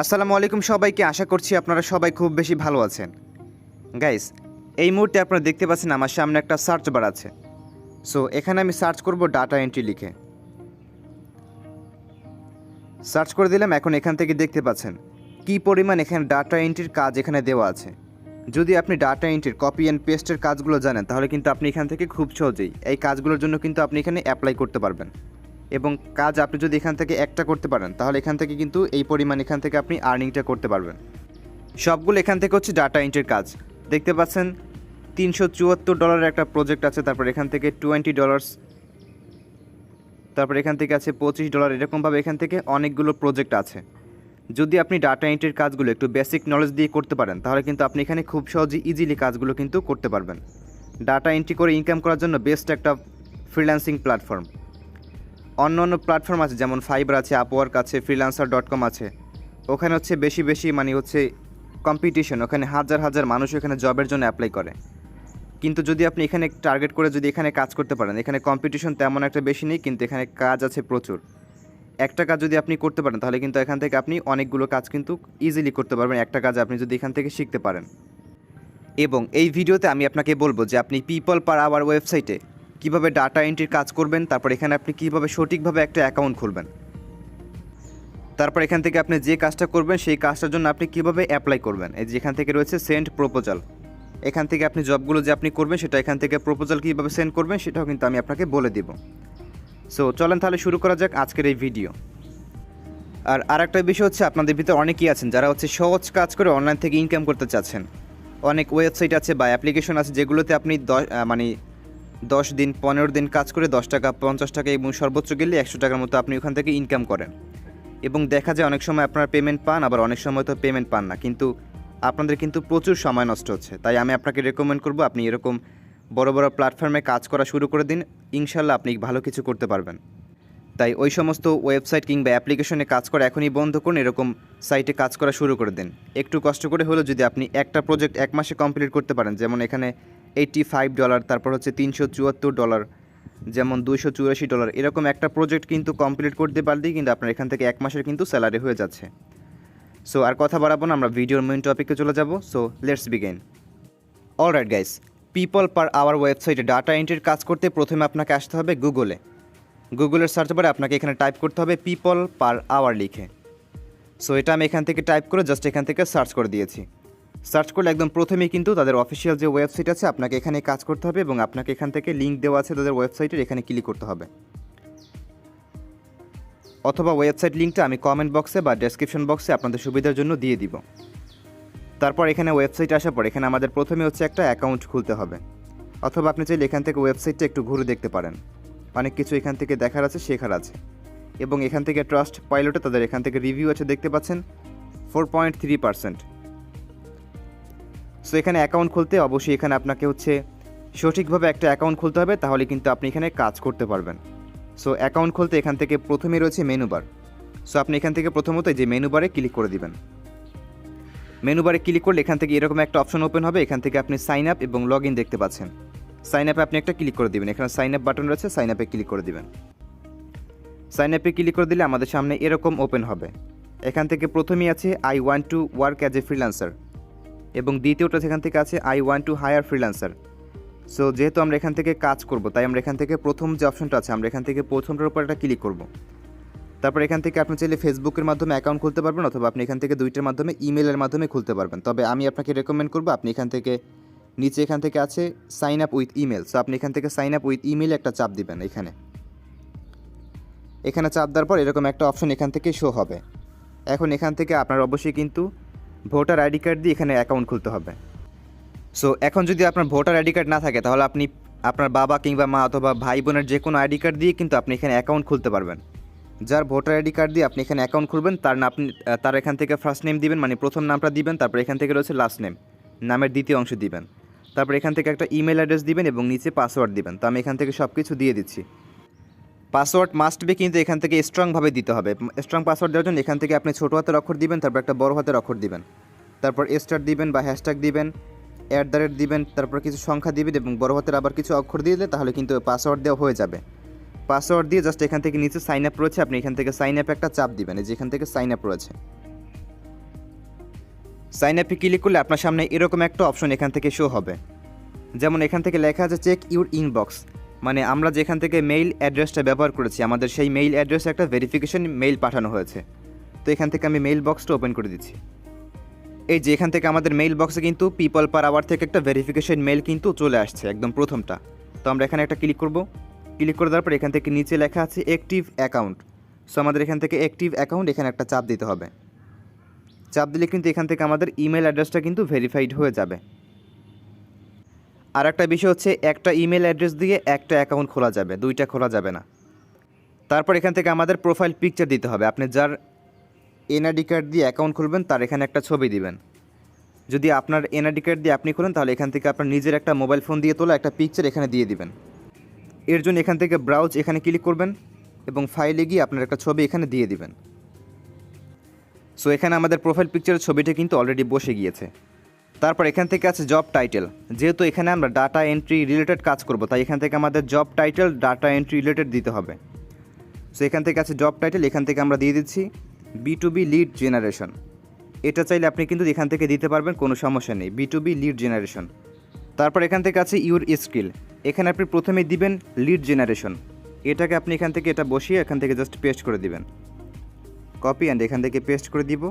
আসসালামু আলাইকুম সবাইকে। আশা করছি আপনারা সবাই খুব বেশি ভালো আছেন। গাইস, এই মুহূর্তে আপনারা দেখতে পাচ্ছেন আমার সামনে একটা সার্চ বার আছে। সো এখানে আমি সার্চ করব ডাটা এন্ট্রি লিখে। সার্চ করে দিলাম। এখন এখান থেকে দেখতে পাচ্ছেন কি পরিমাণ এখানে ডাটা এন্ট্রির কাজ এখানে দেওয়া আছে। যদি আপনি ডাটা এন্ট্রির কপি অ্যান্ড পেস্টের কাজগুলো জানেন তাহলে কিন্তু আপনি এখান থেকে খুব সহজেই এই কাজগুলোর জন্য কিন্তু আপনি এখানে অ্যাপ্লাই করতে পারবেন। এবং কাজ আপনি যদি এখান থেকে একটা করতে পারেন তাহলে এখান থেকে কিন্তু এই পরিমাণ এখান থেকে আপনি আর্নিংটা করতে পারবেন। সবগুলো এখান থেকে হচ্ছে ডাটা এন্ট্রির কাজ। দেখতে পাচ্ছেন $374 একটা প্রজেক্ট আছে, তারপর এখান থেকে $20, তারপর এখান থেকে আছে $25, এরকমভাবে এখান থেকে অনেকগুলো প্রজেক্ট আছে। যদি আপনি ডাটা এন্ট্রির কাজগুলো একটু বেসিক নলেজ দিয়ে করতে পারেন তাহলে কিন্তু আপনি এখানে খুব সহজেই ইজিলি কাজগুলো কিন্তু করতে পারবেন। ডাটা এন্ট্রি করে ইনকাম করার জন্য বেস্ট একটা ফ্রিল্যান্সিং প্ল্যাটফর্ম। অন্য অন্য প্ল্যাটফর্ম আছে, যেমন ফাইবার আছে, আপওয়ার্ক আছে, freelancer.com আছে। ওখানে হচ্ছে বেশি হচ্ছে কম্পিটিশন, ওখানে হাজার হাজার মানুষ এখানে জবের জন্য অ্যাপ্লাই করে। কিন্তু যদি আপনি এখানে টার্গেট করে যদি এখানে কাজ করতে পারেন, এখানে কম্পিটিশন তেমন একটা বেশি নেই, কিন্তু এখানে কাজ আছে প্রচুর। একটা কাজ যদি আপনি করতে পারেন তাহলে কিন্তু এখান থেকে আপনি অনেকগুলো কাজ কিন্তু ইজিলি করতে পারবেন, একটা কাজ আপনি যদি এখান থেকে শিখতে পারেন। এবং এই ভিডিওতে আমি আপনাকে বলবো যে আপনি পিপল পার আওয়ার ওয়েবসাইটে কীভাবে ডাটা এন্ট্রির কাজ করবেন, তারপর এখানে আপনি কীভাবে সঠিকভাবে একটা অ্যাকাউন্ট খুলবেন, তারপর এখান থেকে আপনি যে কাজটা করবেন সেই কাজটার জন্য আপনি কীভাবে অ্যাপ্লাই করবেন। এই যেখান থেকে রয়েছে সেন্ড প্রপোজাল, এখান থেকে আপনি জবগুলো যে আপনি করবেন সেটা এখান থেকে প্রপোজাল কীভাবে সেন্ড করবেন সেটাও কিন্তু আমি আপনাকে বলে দিব। সো চলেন তাহলে শুরু করা যাক আজকের এই ভিডিও। আর একটা বিষয় হচ্ছে, আপনাদের ভিতরে অনেকেই আছেন যারা হচ্ছে সহজ কাজ করে অনলাইন থেকে ইনকাম করতে চাচ্ছেন। অনেক ওয়েবসাইট আছে বা অ্যাপ্লিকেশন আছে যেগুলোতে আপনি 10 দিন 15 দিন কাজ করে 10 টাকা 50 টাকা এবং সর্বোচ্চ গেলে 100 টাকার মতো আপনি ওখান থেকে ইনকাম করেন। এবং দেখা যায় অনেক সময় আপনারা পেমেন্ট পান, আবার অনেক সময় তো পেমেন্ট পান না, কিন্তু আপনাদের কিন্তু প্রচুর সময় নষ্ট হচ্ছে। তাই আমি আপনাকে রেকমেন্ড করব আপনি এরকম বড় বড় প্ল্যাটফর্মে কাজ করা শুরু করে দিন, ইনশাল্লাহ আপনি ভালো কিছু করতে পারবেন। তাই ওই সমস্ত ওয়েবসাইট কিংবা অ্যাপ্লিকেশনে কাজ করা এখনই বন্ধ করুন, এরকম সাইটে কাজ করা শুরু করে দিন। একটু কষ্ট করে হলেও যদি আপনি একটা প্রজেক্ট 1 মাসে কমপ্লিট করতে পারেন, যেমন এখানে $85, তারপর হচ্ছে $374, যেমন $284, এরকম একটা প্রজেক্ট কিন্তু কমপ্লিট করতে পারলেই কিন্তু আপনার এখান থেকে 1 মাসের কিন্তু স্যালারি হয়ে যাচ্ছে। সো আর কথা বাড়াবো না, আমরা ভিডিওর মেইন টপিকে চলে যাব। So let's begin. Alright guys, people per our ওয়েবসাইটে ডাটা এন্ট্রির কাজ করতে প্রথমে আপনাকে আসতে হবে গুগলের সার্চ বারে আপনাকে এখানে টাইপ করতে হবে পিপল পার আওয়ার লিখে। সো এটা আমি এখান থেকে টাইপ করে জাস্ট এখান থেকে সার্চ করে দিয়েছি। সার্চ করলে একদম প্রথমেই কিন্তু তাদের অফিসিয়াল যে ওয়েবসাইট আছে আপনাকে এখানে কাজ করতে হবে, এবং আপনাকে এখান থেকে লিঙ্ক দেওয়া আছে তাদের ওয়েবসাইটের, এখানে ক্লিক করতে হবে। অথবা ওয়েবসাইট লিঙ্কটা আমি কমেন্ট বক্সে বা ডেসক্রিপশন বক্সে আপনাদের সুবিধার জন্য দিয়ে দিব। তারপর এখানে ওয়েবসাইটে আসার পর এখানে আমাদের প্রথমে হচ্ছে একটা অ্যাকাউন্ট খুলতে হবে, অথবা আপনি চাইলে এখান থেকে ওয়েবসাইটটা একটু ঘুরে দেখতে পারেন। অনেক কিছু এখান থেকে দেখার আছে, শেখার আছে। এবং এখান থেকে ট্রাস্ট পাইলটে তাদের এখান থেকে রিভিউ আছে, দেখতে পাচ্ছেন 4.3%। সো এখানে অ্যাকাউন্ট খুলতে অবশ্যই এখানে আপনাকে হচ্ছে সঠিকভাবে একটা অ্যাকাউন্ট খুলতে হবে, তাহলে কিন্তু আপনি এখানে কাজ করতে পারবেন। সো অ্যাকাউন্ট খুলতে এখান থেকে প্রথমে রয়েছে মেনু বার। সো আপনি এখান থেকে প্রথমত যে মেনু বারে ক্লিক করে দিবেন। মেনু বারে ক্লিক করলে এখান থেকে এরকম একটা অপশন ওপেন হবে, এখান থেকে আপনি সাইন আপ এবং লগ ইন দেখতে পাচ্ছেন। সাইন আপে আপনি একটা ক্লিক করে দিবেন, এখানে সাইন আপ বাটন রয়েছে, সাইন আপে ক্লিক করে দিবেন। সাইন আপে ক্লিক করে দিলে আমাদের সামনে এরকম ওপেন হবে। এখান থেকে প্রথমেই আছে I want to work as a freelancer, এবং দ্বিতীয়টা সেখান থেকে আছে I want to hire freelancer. So যেহেতু আমরা এখান থেকে কাজ করব তাই আমরা এখান থেকে প্রথম যে অপশনটা আছে আমরা এখান থেকে প্রথমটার উপর একটা ক্লিক করব। তারপর এখান থেকে আপনি চাইলে ফেসবুকের মাধ্যমে অ্যাকাউন্ট খুলতে পারবেন, অথবা আপনি এখান থেকে দুইটার মাধ্যমে ইমেলের মাধ্যমে খুলতে পারবেন। তবে আমি আপনাকে রেকমেন্ড করবো আপনি এখান থেকে নিচে এখান থেকে আছে sign up with email. So আপনি এখান থেকে সাইন আপ উইথ ইমেল একটা চাপ দিবেন। এখানে চাপ দেওয়ার পর এরকম একটা অপশন এখান থেকে শো হবে। এখন এখান থেকে আপনার অবশ্যই কিন্তু ভোটার আইডি কার্ড দিয়ে এখানে অ্যাকাউন্ট খুলতে হবে। সো এখন যদি আপনার ভোটার আইডি কার্ড না থাকে তাহলে আপনি আপনার বাবা কিংবা মা অথবা ভাই বোনের যে কোনো আইডি কার্ড দিয়ে কিন্তু আপনি এখানে অ্যাকাউন্ট খুলতে পারবেন। যার ভোটার আইডি কার্ড দিয়ে আপনি এখানে অ্যাকাউন্ট খুলবেন তার এখান থেকে ফার্স্ট নেম দিবেন, মানে প্রথম নামটা দিবেন, তারপর এখান থেকে রয়েছে লাস্ট নেম, নামের দ্বিতীয় অংশ দিবেন, তারপর এখান থেকে একটা ইমেল অ্যাড্রেস দিবেন এবং নিচে পাসওয়ার্ড দিবেন। তো আমি এখান থেকে সব কিছু দিয়ে দিচ্ছি। পাসওয়ার্ড মাস্ট বি কিন্তু এখান থেকে স্ট্রংভাবে দিতে হবে। স্ট্রং পাসওয়ার্ড দেওয়ার জন্য এখান থেকে আপনি ছোটো হাতের অক্ষর দিবেন, তারপর একটা বড় হাতের অক্ষর দিবেন, তারপর স্টার দিবেন বা হ্যাশট্যাগ দিবেন, @ দিবেন, তারপর কিছু সংখ্যা দিবেন এবং বড় হাতের আবার কিছু অক্ষর দিয়ে দিলে তাহলে কিন্তু পাসওয়ার্ড দেওয়া হয়ে যাবে। পাসওয়ার্ড দিয়ে জাস্ট এখান থেকে নিচে সাইন আপ রয়েছে, আপনি এখান থেকে সাইন আপ একটা চাপ দিবেন, এই যে এখান থেকে সাইন আপ রয়েছে। সাইন আপে ক্লিক করলে আপনার সামনে এরকম একটা অপশন এখান থেকে শো হবে। যেমন এখান থেকে লেখা আছে চেক ইউর ইনবক্স, মানে আমরা যেখান থেকে মেইল অ্যাড্রেসটা ব্যবহার করেছি আমাদের সেই মেইল অ্যাড্রেসে একটা ভেরিফিকেশন মেইল পাঠানো হয়েছে। তো এখান থেকে আমি মেইল বক্সটা ওপেন করে দিচ্ছি। এই যে এখান থেকে আমাদের মেইল বক্সে কিন্তু পিপল পার আওয়ার থেকে একটা ভেরিফিকেশন মেইল কিন্তু চলে আসছে একদম প্রথমটা। তো আমরা এখানে একটা ক্লিক করব। ক্লিক করে দেওয়ার পর এখান থেকে নিচে লেখা আছে অ্যাক্টিভ অ্যাকাউন্ট। সো আমাদের এখান থেকে অ্যাক্টিভ অ্যাকাউন্ট এখানে একটা চাপ দিতে হবে। চাপ দিলে কিন্তু এখান থেকে আমাদের ইমেল অ্যাড্রেসটা কিন্তু ভেরিফাইড হয়ে যাবে। আর একটা বিষয় হচ্ছে একটা ইমেল অ্যাড্রেস দিয়ে একটা অ্যাকাউন্ট খোলা যাবে, দুইটা খোলা যাবে না। তারপর এখান থেকে আমাদের প্রোফাইল পিকচার দিতে হবে। আপনি যার এনআইডি কার্ড দিয়ে অ্যাকাউন্ট খুলবেন তার এখানে একটা ছবি দিবেন। যদি আপনার এনআইডি কার্ড দিয়ে আপনি খুলেন তাহলে এখান থেকে আপনার নিজের একটা মোবাইল ফোন দিয়ে তোলা একটা পিকচার এখানে দিয়ে দিবেন। এর জন্য এখান থেকে ব্রাউজ এখানে ক্লিক করবেন এবং ফাইলে গিয়ে আপনার একটা ছবি এখানে দিয়ে দিবেন। সো এখানে আমাদের প্রোফাইল পিকচারের ছবিটা কিন্তু অলরেডি বসে গিয়েছে। তারপর এখান থেকে আছে জব টাইটেল। যেহেতু এখানে আমরা ডাটা এন্ট্রি রিলেটেড কাজ করব, তাই এখান থেকে আমাদের job title data entry related দিতে হবে। সো এখান থেকে আছে জব টাইটেল, এখান থেকে আমরা দিয়ে দিচ্ছি B2B লিড জেনারেশন। এটা চাইলে আপনি কিন্তু এখান থেকে দিতে পারবেন, কোনো সমস্যা নেই, B2B লিড জেনারেশন। তারপর এখান থেকে আছে ইউর স্কিল। এখানে আপনি প্রথমেই দিবেন লিড জেনারেশন। এটাকে আপনি এখান থেকে এটা বসিয়ে এখান থেকে জাস্ট পেস্ট করে দিবেন, কপি অ্যান্ড এখান থেকে পেস্ট করে দিব।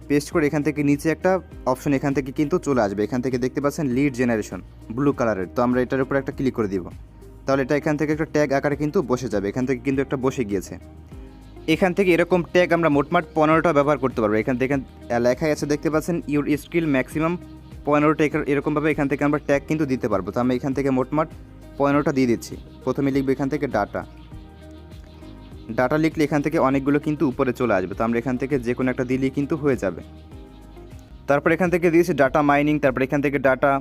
পেস্ট করে এখান থেকে নিচে একটা অপশন এখান থেকে কিন্তু চলে আসবে। এখান থেকে দেখতে পাচ্ছেন লিড জেনারেশন ব্লু কালারের। তো আমরা এটার উপর একটা ক্লিক করে দিব, তাহলে এটা এখান থেকে একটা ট্যাগ আকারে কিন্তু বসে যাবে। এখান থেকে কিন্তু একটা বসে গিয়েছে। এখান থেকে এরকম ট্যাগ আমরা মোটমাট 15টা ব্যবহার করতে পারবো। এখান থেকে লেখাই আছে দেখতে পাচ্ছেন ইউর স্কিল ম্যাক্সিমাম 15টা। এরকমভাবে এখান থেকে আমরা ট্যাগ কিন্তু দিতে পারবো। তো আমি এখান থেকে মোটমাট 15টা দিয়ে দিচ্ছি। প্রথমে লিখবো এখান থেকে ডাটা লিখলে এখান থেকে অনেকগুলো কিন্তু উপরে চলে আসবে। তো আমরা এখান থেকে যে কোনো একটা দিলেই কিন্তু হয়ে যাবে। তারপর এখান থেকে দিয়েছি ডাটা মাইনিং, তারপর এখান থেকে ডাটা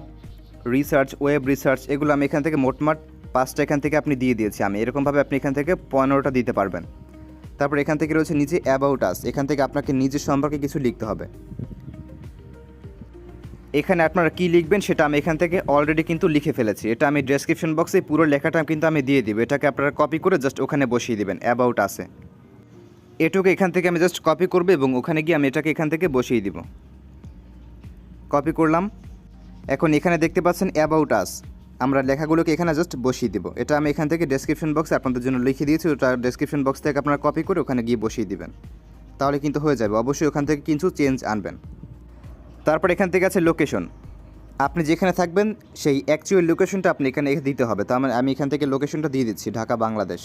রিসার্চ, ওয়েব রিসার্চ, এগুলো আমি এখান থেকে মোটমাট 5টা এখান থেকে আপনি দিয়ে দিয়েছি আমি। এরকমভাবে আপনি এখান থেকে 15টা দিতে পারবেন। তারপর এখান থেকে রয়েছে নিচে অ্যাবাউট আস। এখান থেকে আপনাকে নিজের সম্পর্কে কিছু লিখতে হবে। এখানে আপনারা কী লিখবেন সেটা আমি এখান থেকে অলরেডি কিন্তু লিখে ফেলেছি। এটা আমি ডেসক্রিপশন বক্সে পুরো লেখাটা কিন্তু আমি দিয়ে দিব। এটাকে আপনারা কপি করে জাস্ট ওখানে বসিয়ে দিবেন অ্যাবাউট আসে। এটুকু এখান থেকে আমি জাস্ট কপি করব এবং ওখানে গিয়ে আমি এটাকে এখান থেকে বসিয়ে দিব। কপি করলাম। এখন এখানে দেখতে পাচ্ছেন অ্যাবাউট আস, আমরা লেখাগুলোকে এখানে জাস্ট বসিয়ে দিব। এটা আমি এখান থেকে ডেসক্রিপশন বক্সে আপনাদের জন্য লিখে দিয়েছি। ওটা ডেসক্রিপশন বক্স থেকে আপনারা কপি করে ওখানে গিয়ে বসিয়ে দিবেন, তাহলে কিন্তু হয়ে যাবে। অবশ্যই ওখান থেকে কিছু চেঞ্জ আনবেন। তারপর এখান থেকে আছে লোকেশন। আপনি যেখানে থাকবেন সেই অ্যাকচুয়াল লোকেশনটা আপনি এখানে দিতে হবে। তো আমি এখান থেকে লোকেশনটা দিয়ে দিচ্ছি ঢাকা বাংলাদেশ।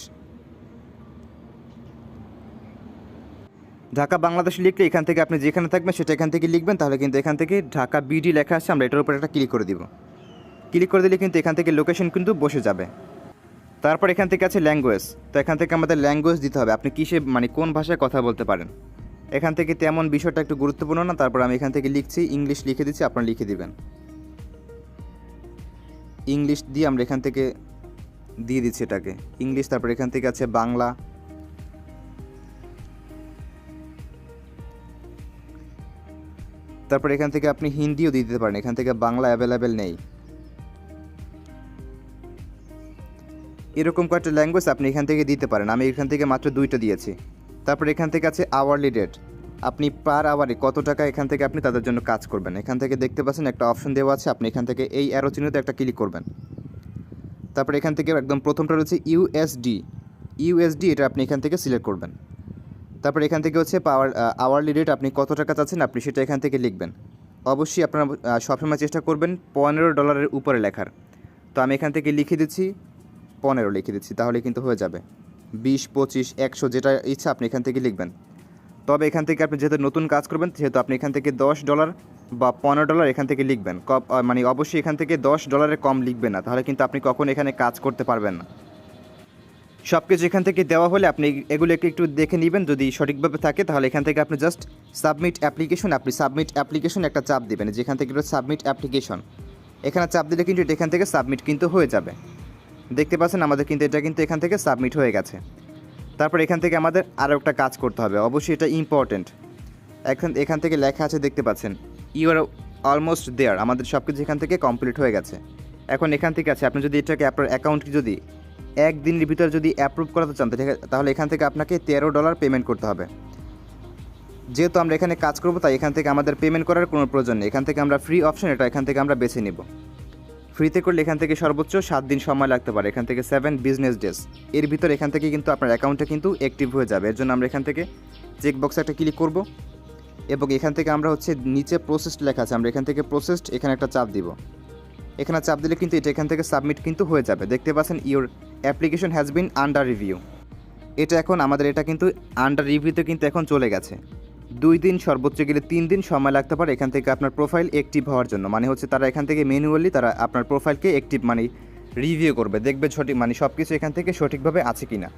ঢাকা বাংলাদেশ লিখলে এখান থেকে আপনি যেখানে থাকবেন সেটা এখান থেকে লিখবেন, তাহলে কিন্তু এখান থেকে ঢাকা বিডি লেখা আসছে। আমরা এটার উপর একটা ক্লিক করে দিব। ক্লিক করে দিলে কিন্তু এখান থেকে লোকেশন কিন্তু বসে যাবে। তারপর এখান থেকে আছে ল্যাঙ্গুয়েজ। তো এখান থেকে আমাদের ল্যাঙ্গুয়েজ দিতে হবে, আপনি কিসে মানে কোন ভাষায় কথা বলতে পারেন। এখান থেকে তেমন বিষয়টা একটু গুরুত্বপূর্ণ না। তারপর আমি এখান থেকে লিখছি ইংলিশ, লিখে দিচ্ছি, আপনারা লিখে দিবেন ইংলিশ দিয়ে। আমরা এখান থেকে দিয়ে দিচ্ছি এটাকে ইংলিশ। তারপর এখান থেকে আছে বাংলা। তারপর এখান থেকে আপনি হিন্দিও দিয়ে দিতে পারেন, এখান থেকে বাংলা অ্যাভেলেবেল নেই। এরকম কয়েকটা ল্যাঙ্গুয়েজ আপনি এখান থেকে দিতে পারেন। আমি এখান থেকে মাত্র 2টা দিয়েছি। তারপর এখান থেকে আছে আওয়ারলি রেট, আপনি পার আওয়ারে কত টাকা এখান থেকে আপনি তাদের জন্য কাজ করবেন। এখান থেকে দেখতে পাচ্ছেন একটা অপশন দেওয়া আছে, আপনি এখান থেকে এই অ্যারো চিহ্নতে একটা ক্লিক করবেন। তারপর এখান থেকে একদম প্রথমটা রয়েছে ইউএসডি, এটা আপনি এখান থেকে সিলেক্ট করবেন। তারপর এখান থেকে হচ্ছে আওয়ারলি রেট, আপনি কত টাকা চাচ্ছেন আপনি সেটা এখান থেকে লিখবেন। অবশ্যই আপনারা সবসময় চেষ্টা করবেন $15 উপরে লেখার। তো আমি এখান থেকে লিখে দিচ্ছি 15 লিখে দিচ্ছি, তাহলে কিন্তু হয়ে যাবে। 20, 25, 100 যেটা ইচ্ছা আপনি এখান থেকে লিখবেন। তবে এখান থেকে আপনি যেহেতু নতুন কাজ করবেন সেহেতু আপনি এখান থেকে $10 বা $15 এখান থেকে লিখবেন। মানে অবশ্যই এখান থেকে $10 কম লিখবেন না, তাহলে কিন্তু আপনি কখন এখানে কাজ করতে পারবেন না। সব কিছু এখান থেকে দেওয়া হলে আপনি এগুলোকে একটু দেখে নেবেন, যদি সঠিকভাবে থাকে তাহলে এখান থেকে আপনি জাস্ট সাবমিট অ্যাপ্লিকেশন একটা চাপ দেবেন। যেখান থেকে সাবমিট অ্যাপ্লিকেশন এখানে চাপ দিলে কিন্তু এখান থেকে সাবমিট কিন্তু হয়ে যাবে। দেখতে পাচ্ছেন আমাদের কিন্তু এটা কিন্তু এখান থেকে সাবমিট হয়ে গেছে। তারপর এখান থেকে আমাদের আরও একটা কাজ করতে হবে, অবশ্যই এটা ইম্পর্টেন্ট। এখান থেকে লেখা আছে দেখতে পাচ্ছেন ইউ আর অলমোস্ট দেয়ার, আমাদের সব কিছু এখান থেকে কমপ্লিট হয়ে গেছে। এখন এখান থেকে আছে আপনি যদি এটাকে আপনার অ্যাকাউন্টকে যদি একদিনের ভিতরে যদি অ্যাপ্রুভ করাতে চান তাহলে এখান থেকে আপনাকে $13 পেমেন্ট করতে হবে। যেহেতু আমরা এখানে কাজ করব তাই এখান থেকে আমাদের পেমেন্ট করার কোনো প্রয়োজন নেই। এখান থেকে আমরা ফ্রি অপশন এটা এখান থেকে আমরা বেছে নিব। ফ্রিতে করলে এখান থেকে সর্বোচ্চ 7 দিন সময় লাগতে পারে, এখান থেকে 7 বিজনেস ডেজ। এর ভিতর এখান থেকে কিন্তু আপনার অ্যাকাউন্টটা কিন্তু অ্যাক্টিভ হয়ে যাবে। এর জন্য আমরা এখান থেকে চেকবক্সে একটা ক্লিক করব এবং এখান থেকে আমরা হচ্ছে নিচে প্রসেসড লেখা আছে, আমরা এখান থেকে প্রসেসড এখানে একটা চাপ দিব। এখানে চাপ দিলে কিন্তু এটা এখান থেকে সাবমিট কিন্তু হয়ে যাবে। দেখতে পাচ্ছেন your application has been under review. এটা এখন আমাদের এটা কিন্তু আন্ডার রিভিউতে কিন্তু এখন চলে গেছে। 2 দিন সর্বোচ্চ গেলে 3 দিন সময় লাগতে পারে এখান থেকে আপনার প্রোফাইল অ্যাক্টিভ হওয়ার জন্য। মানে হচ্ছে তারা এখান থেকে ম্যানুয়ালি তারা আপনার প্রোফাইলকে অ্যাক্টিভ মানে রিভিউ করবে, দেখবে সঠিক মানে সব কিছু এখান থেকে সঠিকভাবে আছে কি না।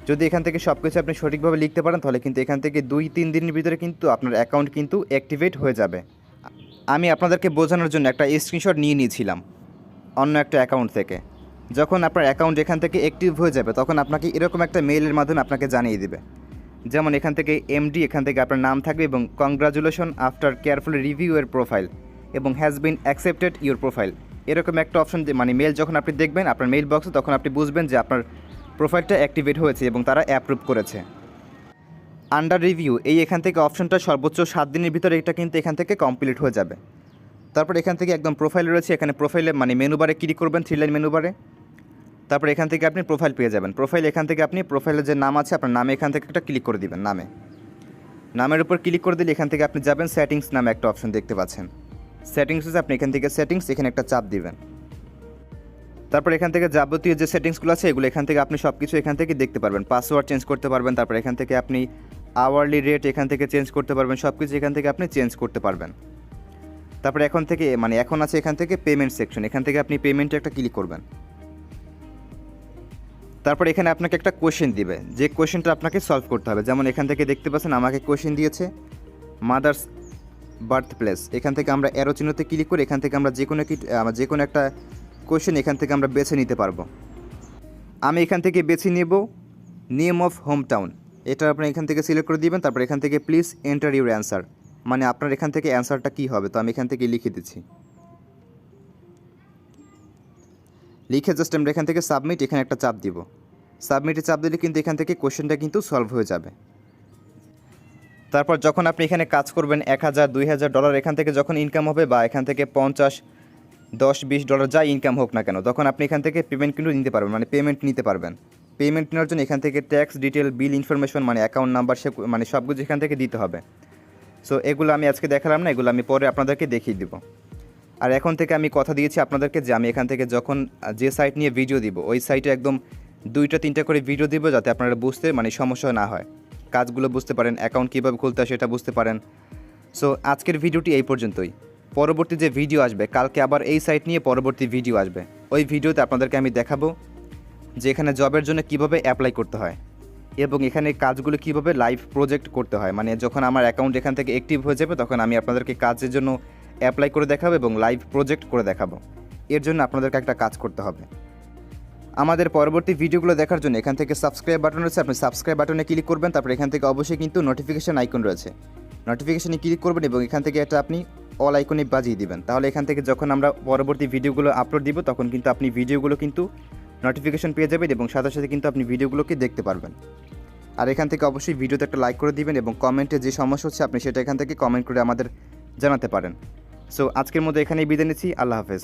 যদি এখান থেকে সব কিছু আপনি সঠিকভাবে লিখতে পারেন তাহলে কিন্তু এখান থেকে 2-3 দিনের ভিতরে কিন্তু আপনার অ্যাকাউন্ট কিন্তু অ্যাক্টিভেট হয়ে যাবে। আমি আপনাদেরকে বোঝানোর জন্য একটা স্ক্রিনশট নিয়ে নিয়েছিলাম অন্য একটা অ্যাকাউন্ট থেকে। যখন আপনার অ্যাকাউন্ট এখান থেকে অ্যাক্টিভ হয়ে যাবে তখন আপনাকে এরকম একটা মেইলের মাধ্যমে আপনাকে জানিয়ে দিবে, যেমন এখান থেকে এমডি এখান থেকে আপনার নাম থাকবে এবং কংগ্রাচুলেশন আফটার কেয়ারফুলি রিভিউ এর প্রোফাইল এবং has been accepted your profile, এরকম একটা অপশন মানে মেল যখন আপনি দেখবেন আপনার মেইল বক্সে তখন আপনি বুঝবেন যে আপনার প্রোফাইলটা অ্যাক্টিভেট হয়েছে এবং তারা অ্যাপ্রুভ করেছে। আন্ডার রিভিউ এই এখান থেকে অপশনটা সর্বোচ্চ 7 দিনের ভিতরে এটা কিন্তু এখান থেকে কমপ্লিট হয়ে যাবে। তারপর এখান থেকে একদম প্রোফাইল রয়েছে, এখানে প্রোফাইলে মানে মেনু বারে ক্লিক করবেন, 3 লাইন মেনু বারে। তারপর এখান থেকে আপনি প্রোফাইল পেয়ে যাবেন। প্রোফাইল এখান থেকে আপনি প্রোফাইলের যে নাম আছে আপনার নামে এখান থেকে একটা ক্লিক করে দিবেন। নামের উপর ক্লিক করে দিলে এখান থেকে আপনি যাবেন সেটিংস নামে একটা অপশন দেখতে পাচ্ছেন। সেটিংসে আপনি এখান থেকে সেটিংস এখানে একটা চাপ দিবেন। তারপর এখান থেকে যাবতীয় যে সেটিংসগুলো আছে এগুলো এখান থেকে আপনি সব কিছু এখান থেকে দেখতে পারবেন। পাসওয়ার্ড চেঞ্জ করতে পারবেন, তারপর এখান থেকে আপনি আওয়ারলি রেট এখান থেকে চেঞ্জ করতে পারবেন, সব কিছু এখান থেকে আপনি চেঞ্জ করতে পারবেন। তারপরে এখন থেকে মানে এখন আছে এখান থেকে পেমেন্ট সেকশন, এখান থেকে আপনি পেমেন্টে একটা ক্লিক করবেন। তারপর এখানে আপনাকে একটা কোয়েশ্চেন দিবে, যে কোয়েশ্চেনটা আপনাকে সলভ করতে হবে। যেমন এখান থেকে দেখতে পাচ্ছেন আমাকে কোয়েশ্চেন দিয়েছে মাদার্স বার্থ প্লেস। এখান থেকে আমরা অ্যারো চিহ্নতে ক্লিক করে এখান থেকে আমরা যে কোনো একটা কোয়েশ্চেন এখান থেকে আমরা বেছে নিতে পারবো। আমি এখান থেকে বেছে নেব নেম অফ হোম টাউন, এটা আপনি এখান থেকে সিলেক্ট করে দিবেন। তারপর এখান থেকে প্লিজ এন্টার ইউর অ্যান্সার, মানে আপনার এখান থেকে অ্যান্সারটা কী হবে। তো আমি এখান থেকে লিখে দিচ্ছি, লিখে জাস্ট আমরা এখান থেকে সাবমিট এখানে একটা চাপ দিব। সাবমিটে চাপ দিলে কিন্তু এখান থেকে কোশ্চেনটা কিন্তু সলভ হয়ে যাবে। তারপর যখন আপনি এখানে কাজ করবেন $1000-2000 এখান থেকে যখন ইনকাম হবে বা এখান থেকে $50, $10, $20 যা ইনকাম হোক না কেন, তখন আপনি এখান থেকে পেমেন্ট কিন্তু নিতে পারবেন, মানে পেমেন্ট নিতে পারবেন। পেমেন্ট নেওয়ার জন্য এখান থেকে ট্যাক্স ডিটেল, বিল ইনফরমেশন মানে অ্যাকাউন্ট নাম্বার মানে সব কিছু এখান থেকে দিতে হবে। সো এগুলো আমি আজকে দেখালাম না, এগুলো আমি পরে আপনাদেরকে দেখিয়ে দিব। আর এখন থেকে আমি কথা দিয়েছি আপনাদেরকে যে আমি এখান থেকে যখন যে সাইট নিয়ে ভিডিও দিব ওই সাইটে একদম 2-3টা করে ভিডিও দিব, যাতে আপনারা বুঝতে মানে সমস্যা না হয়, কাজগুলো বুঝতে পারেন, অ্যাকাউন্ট কীভাবে খুলতে হয় সেটা বুঝতে পারেন। সো আজকের ভিডিওটি এই পর্যন্তই। পরবর্তী যে ভিডিও আসবে কালকে আবার এই সাইট নিয়ে পরবর্তী ভিডিও আসবে। ওই ভিডিওতে আপনাদেরকে আমি দেখাবো যে এখানে জবের জন্য কিভাবে অ্যাপ্লাই করতে হয় এবং এখানে কাজগুলো কিভাবে লাইভ প্রজেক্ট করতে হয়। মানে যখন আমার অ্যাকাউন্ট এখান থেকে অ্যাক্টিভ হয়ে যাবে তখন আমি আপনাদেরকে কাজের জন্য অ্যাপ্লাই করে দেখাবো এবং লাইভ প্রজেক্ট করে দেখাবো। এর জন্য আপনাদেরকে একটা কাজ করতে হবে। আমাদের পরবর্তী ভিডিওগুলো দেখার জন্য এখান থেকে সাবস্ক্রাইব বাটন রয়েছে, আপনি সাবস্ক্রাইব বাটনে ক্লিক করবেন। তারপর এখান থেকে অবশ্যই কিন্তু নোটিফিকেশান আইকন রয়েছে, নোটিফিকেশানে ক্লিক করবেন এবং এখান থেকে এটা আপনি অল আইকনে বাজিয়ে দিবেন। তাহলে এখান থেকে যখন আমরা পরবর্তী ভিডিওগুলো আপলোড দিব তখন কিন্তু আপনি ভিডিওগুলো কিন্তু নোটিফিকেশান পেয়ে যাবেন এবং সাথে সাথে কিন্তু আপনি ভিডিওগুলোকে দেখতে পারবেন। আর এখান থেকে অবশ্যই ভিডিওতে একটা লাইক করে দিবেন এবং কমেন্টে যে সমস্যা হচ্ছে আপনি সেটা এখান থেকে কমেন্ট করে আমাদের জানাতে পারেন। সো আজকের মতো এখানেই বিদায় নিচ্ছি। আল্লাহ হাফেজ।